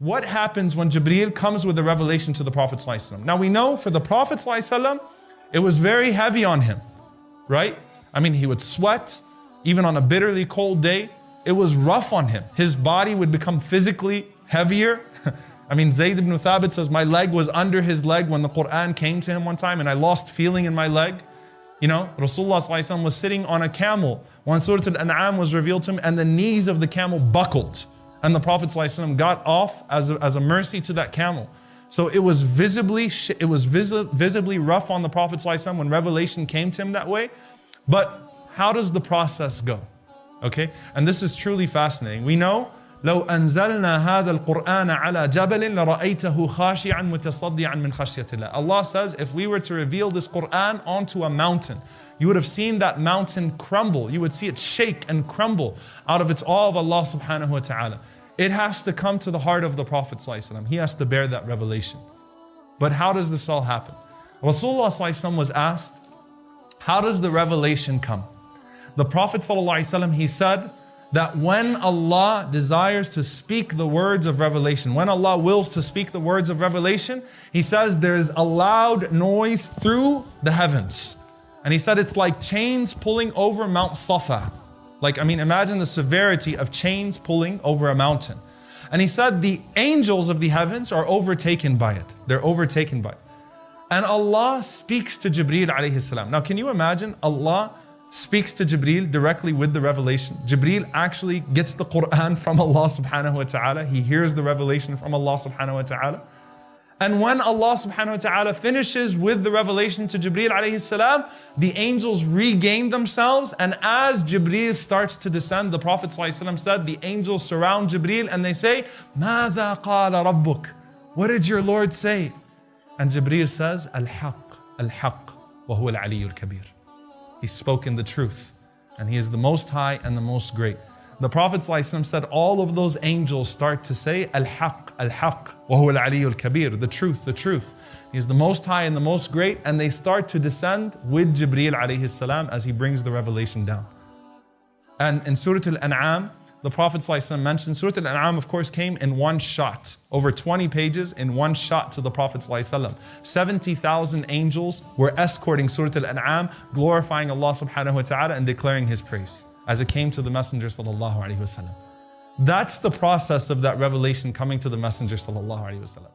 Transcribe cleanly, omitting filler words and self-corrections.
what happens when Jibreel comes with a revelation to the Prophet ﷺ? Now we know for the Prophet ﷺ, it was very heavy on him, right? I mean, he would sweat, even on a bitterly cold day. It was rough on him. His body would become physically heavier. I mean, Zayd ibn Thabit says, my leg was under his leg when the Quran came to him one time and I lost feeling in my leg. You know, Rasulullah ﷺ was sitting on a camel when Surah Al-An'am was revealed to him and the knees of the camel buckled. And the Prophet ﷺ got off as a mercy to that camel. So it was visibly rough on the Prophet ﷺ when revelation came to him that way. But how does the process go? Okay, and this is truly fascinating. We know, لو أنزلنا هذا القرآن على جبل لرأيته خاشعا متصدعا من خشية الله. Allah says, if we were to reveal this Quran onto a mountain, you would have seen that mountain crumble. You would see it shake and crumble out of its awe of Allah subhanahu wa ta'ala. It has to come to the heart of the Prophet ﷺ. He has to bear that revelation. But how does this all happen? Rasulullah ﷺ was asked, how does the revelation come? The Prophet ﷺ, he said that when Allah desires to speak the words of revelation, when Allah wills to speak the words of revelation, he says there's a loud noise through the heavens. And he said it's like chains pulling over Mount Safa. Like, I mean, imagine the severity of chains pulling over a mountain. And he said the angels of the heavens are overtaken by it. They're overtaken by it. And Allah speaks to Jibreel alayhi salam. Now, can you imagine Allah speaks to Jibreel directly with the revelation? Jibreel actually gets the Quran from Allah subhanahu wa ta'ala. He hears the revelation from Allah subhanahu wa ta'ala. And when Allah subhanahu wa ta'ala finishes with the revelation to Jibreel alayhi salam, the angels regain themselves. And as Jibreel starts to descend, the Prophet ﷺ said, the angels surround Jibreel and they say, ماذا قال ربك? What did your Lord say? And Jibreel says, الحق الحق وهو العلي الكبير. He's spoken the truth and he is the most high and the most great. The Prophet ﷺ said all of those angels start to say Al-Haq, Al-Haq, wa huwa al-Ali al-Kabir, the truth, the truth. He is the most high and the most great, and they start to descend with Jibreel alayhi salam as he brings the revelation down. And in Surah Al-An'am, the Prophet ﷺ mentioned, Surah Al-An'am of course came in one shot, over 20 pages in one shot to the Prophet ﷺ. 70,000 angels were escorting Surah Al-An'am, glorifying Allah subhanahu wa ta'ala and declaring His praise as it came to the Messenger sallallahu alaihi wasallam. That's the process of that revelation coming to the Messenger sallallahu alaihi wasallam.